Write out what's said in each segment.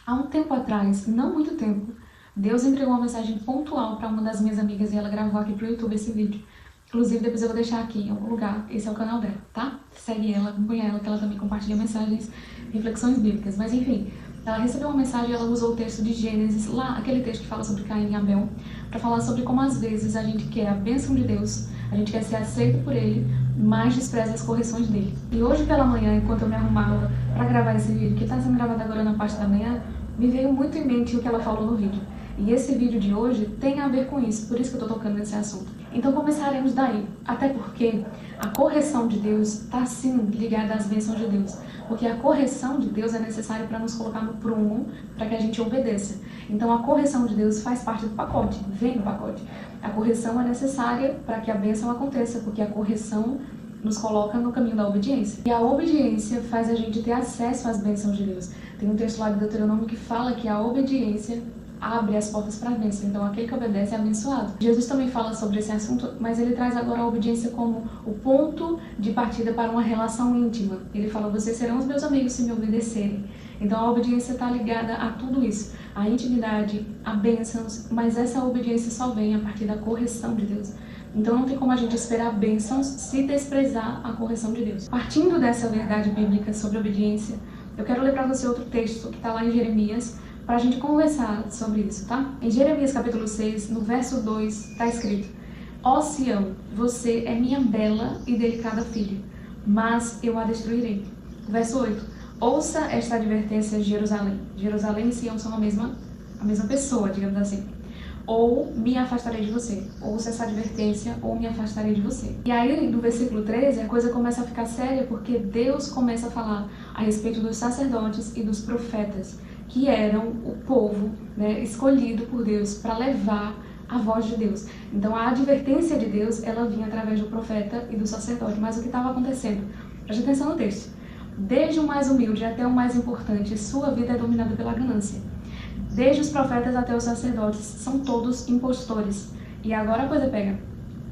Há um tempo atrás, não muito tempo, Deus entregou uma mensagem pontual para uma das minhas amigas e ela gravou aqui pro YouTube esse vídeo. Inclusive, depois eu vou deixar aqui em algum lugar. Esse é o canal dela, tá? Segue ela, acompanha ela, que ela também compartilha mensagens, reflexões bíblicas. Mas enfim, ela recebeu uma mensagem e ela usou o texto de Gênesis, lá, aquele texto que fala sobre Caim e Abel, para falar sobre como às vezes a gente quer a bênção de Deus, a gente quer ser aceito por Ele, mas despreza as correções dele. E hoje pela manhã, enquanto eu me arrumava para gravar esse vídeo, que está sendo gravado agora na parte da manhã, me veio muito em mente o que ela falou no vídeo. E esse vídeo de hoje tem a ver com isso, por isso que eu estou tocando nesse assunto. Então começaremos daí, até porque a correção de Deus está sim ligada às bênçãos de Deus. Porque a correção de Deus é necessária para nos colocar no prumo, para que a gente obedeça. Então a correção de Deus faz parte do pacote, vem no pacote. A correção é necessária para que a bênção aconteça, porque a correção nos coloca no caminho da obediência. E a obediência faz a gente ter acesso às bênçãos de Deus. Tem um texto lá de Deuteronômio que fala que a obediência abre as portas para a bênção. Então, aquele que obedece é abençoado. Jesus também fala sobre esse assunto, mas ele traz agora a obediência como o ponto de partida para uma relação íntima. Ele fala, vocês serão os meus amigos se me obedecerem. Então, a obediência está ligada a tudo isso. A intimidade, a bênçãos, mas essa obediência só vem a partir da correção de Deus. Então não tem como a gente esperar bênçãos se desprezar a correção de Deus. Partindo dessa verdade bíblica sobre obediência, eu quero ler para você outro texto que está lá em Jeremias, para a gente conversar sobre isso, tá? Em Jeremias capítulo 6, no verso 2, está escrito: Ó Sião, você é minha bela e delicada filha, mas eu a destruirei. Verso 8, ouça esta advertência de Jerusalém. Jerusalém e Sião são a mesma pessoa, digamos assim. Ou me afastarei de você. Ouça essa advertência, ou me afastarei de você. E aí, no versículo 13, a coisa começa a ficar séria, porque Deus começa a falar a respeito dos sacerdotes e dos profetas, que eram o povo, né, escolhido por Deus para levar a voz de Deus. Então, a advertência de Deus, ela vinha através do profeta e do sacerdote. Mas o que estava acontecendo? Preste atenção no texto. Desde o mais humilde até o mais importante, sua vida é dominada pela ganância. Desde os profetas até os sacerdotes, são todos impostores. E agora a coisa pega.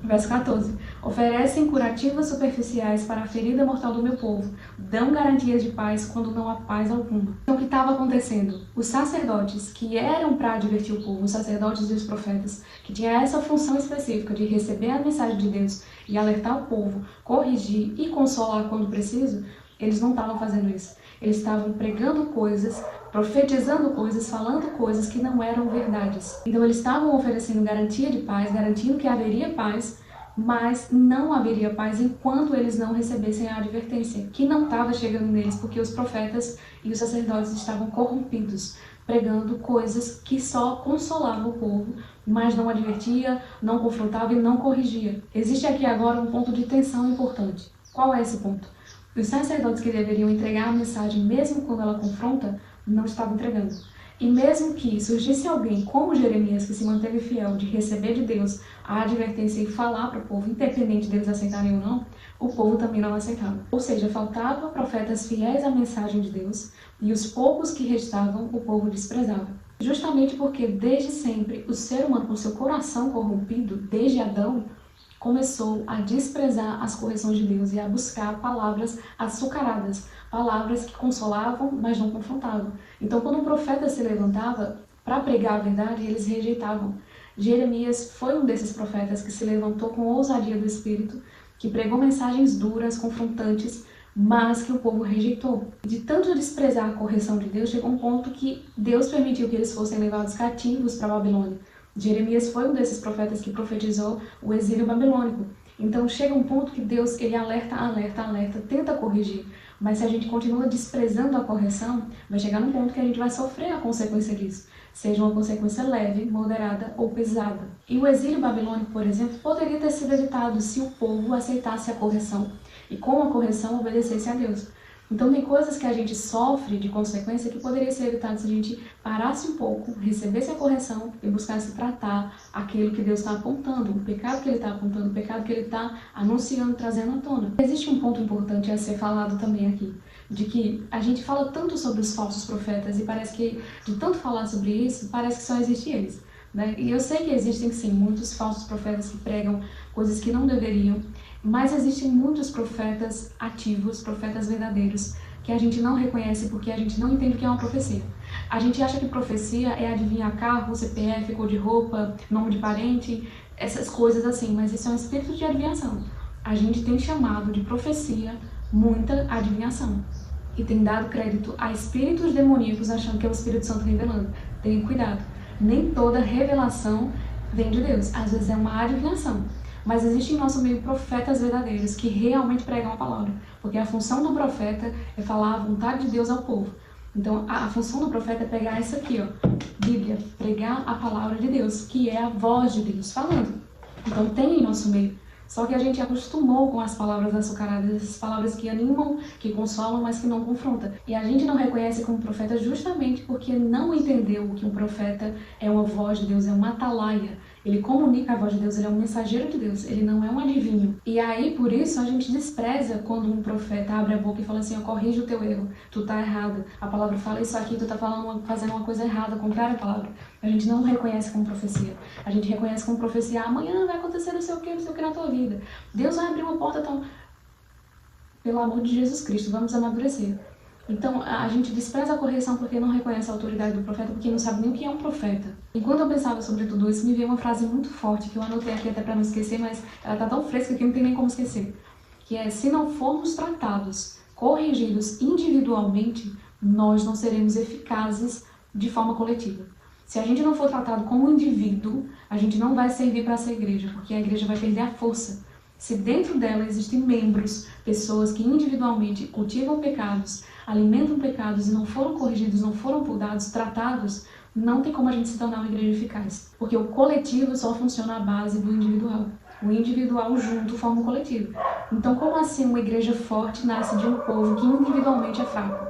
Verso 14. Oferecem curativas superficiais para a ferida mortal do meu povo. Dão garantias de paz quando não há paz alguma. Então o que estava acontecendo? Os sacerdotes, que eram para advertir o povo, os sacerdotes e os profetas, que tinham essa função específica de receber a mensagem de Deus e alertar o povo, corrigir e consolar quando preciso, eles não estavam fazendo isso. Eles estavam pregando coisas, profetizando coisas, falando coisas que não eram verdades. Então eles estavam oferecendo garantia de paz, garantindo que haveria paz, mas não haveria paz enquanto eles não recebessem a advertência, que não estava chegando neles, porque os profetas e os sacerdotes estavam corrompidos, pregando coisas que só consolavam o povo, mas não advertia, não confrontava e não corrigia. Existe aqui agora um ponto de tensão importante. Qual é esse ponto? Os sacerdotes que deveriam entregar a mensagem mesmo quando ela confronta, não estavam entregando. E mesmo que surgisse alguém como Jeremias, que se manteve fiel de receber de Deus a advertência e falar para o povo, independente deles aceitarem ou não, o povo também não aceitava. Ou seja, faltavam profetas fiéis à mensagem de Deus e os poucos que restavam, o povo desprezava. Justamente porque desde sempre o ser humano, com seu coração corrompido, desde Adão, começou a desprezar as correções de Deus e a buscar palavras açucaradas, palavras que consolavam, mas não confrontavam. Então, quando um profeta se levantava para pregar a verdade, eles rejeitavam. Jeremias foi um desses profetas que se levantou com ousadia do Espírito, que pregou mensagens duras, confrontantes, mas que o povo rejeitou. De tanto desprezar a correção de Deus, chegou um ponto que Deus permitiu que eles fossem levados cativos para a Babilônia. Jeremias foi um desses profetas que profetizou o exílio babilônico. Então chega um ponto que Deus, ele alerta, tenta corrigir. Mas se a gente continua desprezando a correção, vai chegar num ponto que a gente vai sofrer a consequência disso. Seja uma consequência leve, moderada ou pesada. E o exílio babilônico, por exemplo, poderia ter sido evitado se o povo aceitasse a correção. E com a correção obedecesse a Deus. Então tem coisas que a gente sofre de consequência que poderia ser evitado se a gente parasse um pouco, recebesse a correção e buscasse tratar aquilo que Deus está apontando, o pecado que Ele está apontando, o pecado que Ele está anunciando, trazendo à tona. Existe um ponto importante a ser falado também aqui, de que a gente fala tanto sobre os falsos profetas e parece que, de tanto falar sobre isso, parece que só existem eles. Né? E eu sei que existem sim muitos falsos profetas que pregam coisas que não deveriam, mas existem muitos profetas ativos, profetas verdadeiros, que a gente não reconhece porque a gente não entende o que é uma profecia. A gente acha que profecia é adivinhar carro, CPF, cor de roupa, nome de parente, essas coisas assim, mas isso é um espírito de adivinhação. A gente tem chamado de profecia muita adivinhação e tem dado crédito a espíritos demoníacos achando que é o Espírito Santo revelando. Tenham cuidado, nem toda revelação vem de Deus, às vezes é uma adivinhação. Mas existe em nosso meio profetas verdadeiros que realmente pregam a palavra, porque a função do profeta é falar a vontade de Deus ao povo. Então, a função do profeta é pegar isso aqui, ó, Bíblia, pregar a palavra de Deus, que é a voz de Deus falando. Então, tem em nosso meio. Só que a gente acostumou com as palavras açucaradas, essas palavras que animam, que consolam, mas que não confrontam. E a gente não reconhece como profeta justamente porque não entendeu que um profeta é uma voz de Deus, é uma atalaia. Ele comunica a voz de Deus, ele é um mensageiro de Deus, ele não é um adivinho. E aí, por isso, a gente despreza quando um profeta abre a boca e fala assim, corrige o teu erro, tu tá errado. A palavra fala isso aqui, tu tá fazendo uma coisa errada, contrária à palavra. A gente não reconhece como profecia. A gente reconhece como profecia, amanhã vai acontecer não sei o que na tua vida. Deus vai abrir uma porta tão... Pelo amor de Jesus Cristo, vamos amadurecer. Então, a gente despreza a correção porque não reconhece a autoridade do profeta, porque não sabe nem o que é um profeta. E quando eu pensava sobre tudo isso, me veio uma frase muito forte, que eu anotei aqui até para não esquecer, mas ela tá tão fresca que não tem nem como esquecer. Que é, se não formos tratados, corrigidos individualmente, nós não seremos eficazes de forma coletiva. Se a gente não for tratado como indivíduo, a gente não vai servir para essa igreja, porque a igreja vai perder a força. Se dentro dela existem membros, pessoas que individualmente cultivam pecados, alimentam pecados e não foram corrigidos, não foram podados, tratados, não tem como a gente se tornar uma igreja eficaz. Porque o coletivo só funciona à base do individual. O individual junto forma o coletivo. Então, como assim uma igreja forte nasce de um povo que individualmente é fraco?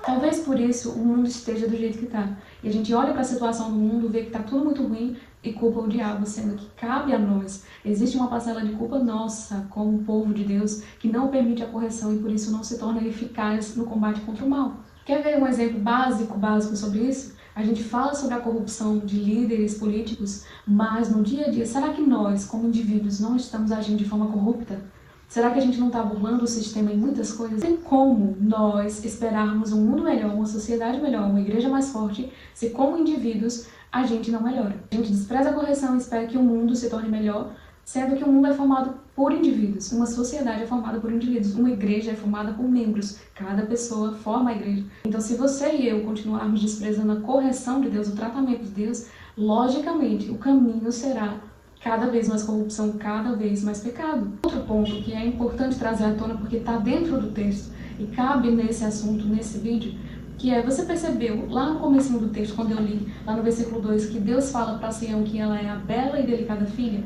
Talvez por isso o mundo esteja do jeito que está. E a gente olha para a situação do mundo, vê que está tudo muito ruim e culpa o diabo, sendo que cabe a nós. Existe uma parcela de culpa nossa, como povo de Deus, que não permite a correção e por isso não se torna eficaz no combate contra o mal. Quer ver um exemplo básico sobre isso? A gente fala sobre a corrupção de líderes políticos, mas no dia a dia, será que nós, como indivíduos, não estamos agindo de forma corrupta? Será que a gente não está burlando o sistema em muitas coisas? Tem como nós esperarmos um mundo melhor, uma sociedade melhor, uma igreja mais forte, se como indivíduos a gente não melhora? A gente despreza a correção e espera que o mundo se torne melhor, sendo que o mundo é formado por indivíduos, uma sociedade é formada por indivíduos, uma igreja é formada por membros, cada pessoa forma a igreja. Então, se você e eu continuarmos desprezando a correção de Deus, o tratamento de Deus, logicamente o caminho será cada vez mais corrupção, cada vez mais pecado. Outro ponto que é importante trazer à tona porque está dentro do texto e cabe nesse assunto, nesse vídeo, que é, você percebeu lá no comecinho do texto, quando eu li, lá no versículo 2, que Deus fala para Sião que ela é a bela e delicada filha?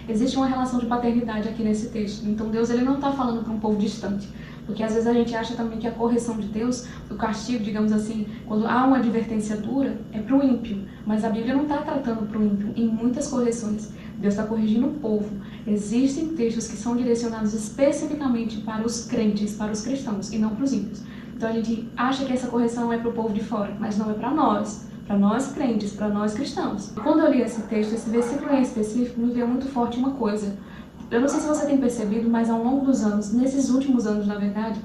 Existe uma relação de paternidade aqui nesse texto. Então Deus ele não está falando para um povo distante. Porque às vezes a gente acha também que a correção de Deus, o castigo, digamos assim, quando há uma advertência dura, é para o ímpio. Mas a Bíblia não está tratando para o ímpio em muitas correções. Deus está corrigindo o povo. Existem textos que são direcionados especificamente para os crentes, para os cristãos, e não para os ímpios. Então a gente acha que essa correção é para o povo de fora, mas não é para nós crentes, para nós cristãos. Quando eu li esse texto, esse versículo em específico, me veio muito forte uma coisa. Eu não sei se você tem percebido, mas ao longo dos anos, nesses últimos anos, na verdade,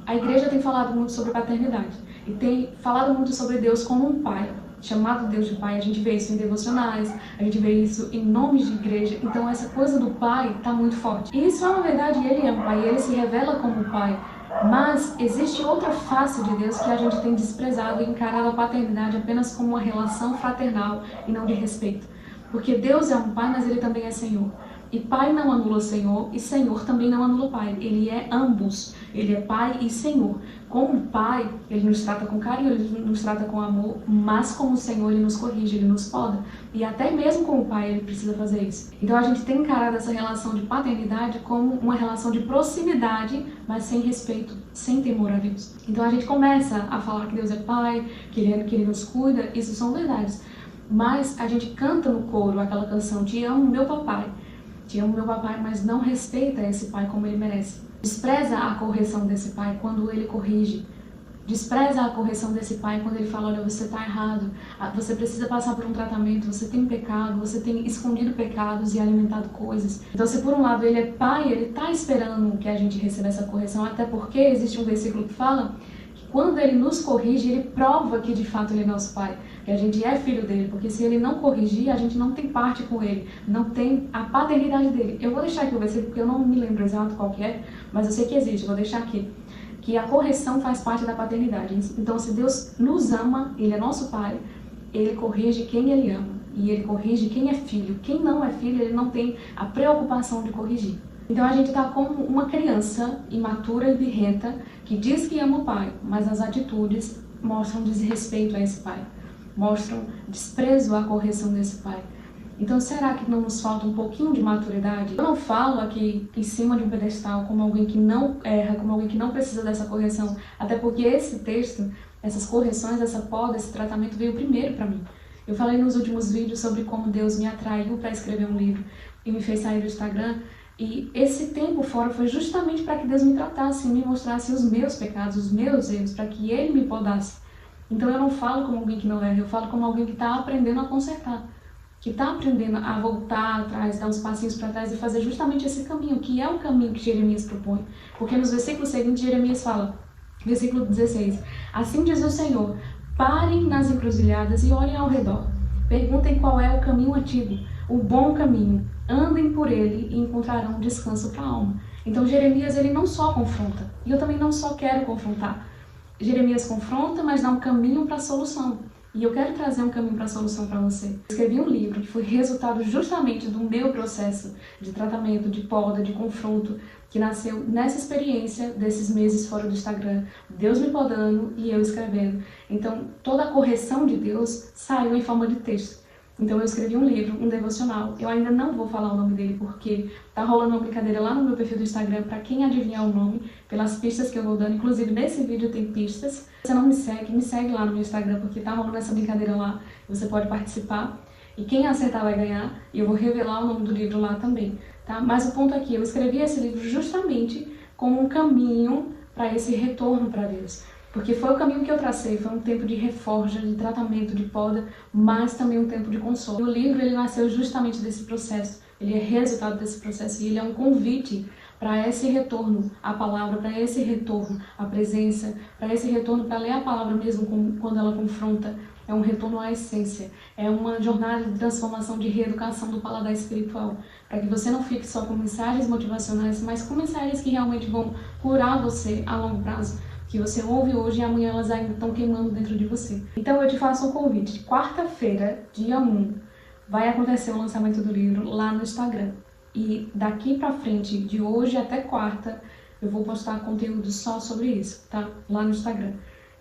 a igreja tem falado muito sobre paternidade. E tem falado muito sobre Deus como um pai, chamado Deus de pai. A gente vê isso em devocionais, a gente vê isso em nomes de igreja. Então essa coisa do pai está muito forte. E isso é uma verdade, ele é um pai, ele se revela como um pai. Mas existe outra face de Deus que a gente tem desprezado e encarado a paternidade apenas como uma relação fraternal e não de respeito. Porque Deus é um pai, mas ele também é Senhor. E pai não anula Senhor, e Senhor também não anula pai. Ele é ambos. Ele é pai e Senhor. Como pai, ele nos trata com carinho, ele nos trata com amor, mas como Senhor, ele nos corrige, ele nos poda. E até mesmo como pai, ele precisa fazer isso. Então a gente tem encarado essa relação de paternidade como uma relação de proximidade, mas sem respeito, sem temor a Deus. Então a gente começa a falar que Deus é pai, que ele nos cuida, isso são verdades. Mas a gente canta no coro aquela canção, te amo meu papai. Te amo meu papai, mas não respeita esse pai como ele merece. Despreza a correção desse pai quando ele corrige despreza a correção desse pai quando ele fala, olha, você está errado, você precisa passar por um tratamento, você tem pecado, você tem escondido pecados e alimentado coisas. Então, se por um lado ele é pai, ele está esperando que a gente receba essa correção, até porque existe um versículo que fala que quando ele nos corrige, ele prova que de fato ele é nosso pai, que a gente é filho dele, porque se ele não corrigir, a gente não tem parte com ele, não tem a paternidade dele. Eu vou deixar aqui o versículo, porque eu não me lembro exato qual que é, mas eu sei que existe, vou deixar aqui. Que a correção faz parte da paternidade. Então, se Deus nos ama, Ele é nosso Pai, Ele corrige quem Ele ama. E Ele corrige quem é filho. Quem não é filho, Ele não tem a preocupação de corrigir. Então, a gente está como uma criança imatura e birrenta que diz que ama o pai, mas as atitudes mostram desrespeito a esse pai. Mostram desprezo à correção desse pai. Então, será que não nos falta um pouquinho de maturidade? Eu não falo aqui em cima de um pedestal como alguém que não erra, como alguém que não precisa dessa correção, até porque esse texto, essas correções, essa poda, esse tratamento veio primeiro para mim. Eu falei nos últimos vídeos sobre como Deus me atraiu para escrever um livro e me fez sair do Instagram, e esse tempo fora foi justamente para que Deus me tratasse e me mostrasse os meus pecados, os meus erros, para que Ele me podasse. Então, eu não falo como alguém que não erra, eu falo como alguém que está aprendendo a consertar, que está aprendendo a voltar atrás, dar uns passinhos para trás e fazer justamente esse caminho, que é o caminho que Jeremias propõe. Porque nos versículos seguintes, Jeremias fala, versículo 16, assim diz o Senhor, parem nas encruzilhadas e olhem ao redor. Perguntem qual é o caminho antigo, o bom caminho. Andem por ele e encontrarão descanso para a alma. Então Jeremias, ele não só confronta, e eu também não só quero confrontar. Jeremias confronta, mas dá um caminho para a solução. E eu quero trazer um caminho para a solução para você. Eu escrevi um livro que foi resultado justamente do meu processo de tratamento, de poda, de confronto, que nasceu nessa experiência desses meses fora do Instagram. Deus me podando e eu escrevendo. Então, toda a correção de Deus saiu em forma de texto. Então eu escrevi um livro, um devocional. Eu ainda não vou falar o nome dele porque tá rolando uma brincadeira lá no meu perfil do Instagram para quem adivinhar o nome, pelas pistas que eu vou dando. Inclusive nesse vídeo tem pistas. Se você não me segue lá no meu Instagram porque tá rolando essa brincadeira lá. Você pode participar. E quem acertar vai ganhar. E eu vou revelar o nome do livro lá também, tá? Mas o ponto aqui, eu escrevi esse livro justamente como um caminho para esse retorno para Deus. Porque foi o caminho que eu tracei, foi um tempo de reforja, de tratamento, de poda, mas também um tempo de consolo. E o livro, ele nasceu justamente desse processo, ele é resultado desse processo e ele é um convite para esse retorno à palavra, para esse retorno à presença, para esse retorno para ler a palavra mesmo quando ela confronta. É um retorno à essência, é uma jornada de transformação, de reeducação do paladar espiritual, para que você não fique só com mensagens motivacionais, mas com mensagens que realmente vão curar você a longo prazo, que você ouve hoje e amanhã elas ainda estão queimando dentro de você. Então eu te faço um convite. Quarta-feira, dia 1, vai acontecer o lançamento do livro lá no Instagram. E daqui pra frente, de hoje até quarta, eu vou postar conteúdo só sobre isso, tá? Lá no Instagram.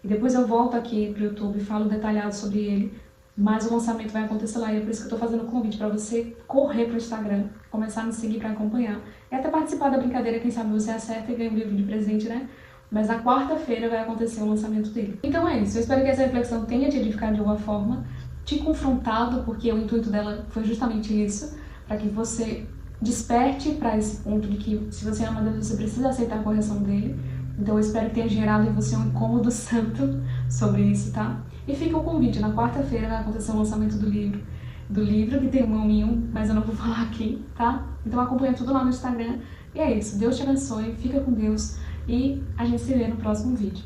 E depois eu volto aqui pro YouTube e falo detalhado sobre ele. Mas o lançamento vai acontecer lá e é por isso que eu tô fazendo o convite para você correr pro Instagram, começar a me seguir para acompanhar. E até participar da brincadeira, quem sabe você acerta e ganha um livro de presente, né? Mas na quarta-feira vai acontecer o lançamento dele. Então é isso, eu espero que essa reflexão tenha te edificado de alguma forma, te confrontado, porque o intuito dela foi justamente isso, para que você desperte para esse ponto de que se você ama Deus, você precisa aceitar a correção dele. Então eu espero que tenha gerado em você um incômodo santo sobre isso, tá? E fica o convite, na quarta-feira vai acontecer o lançamento do livro que tem um em um, mas eu não vou falar aqui, tá? Então acompanha tudo lá no Instagram. E é isso, Deus te abençoe, fica com Deus. E a gente se vê no próximo vídeo.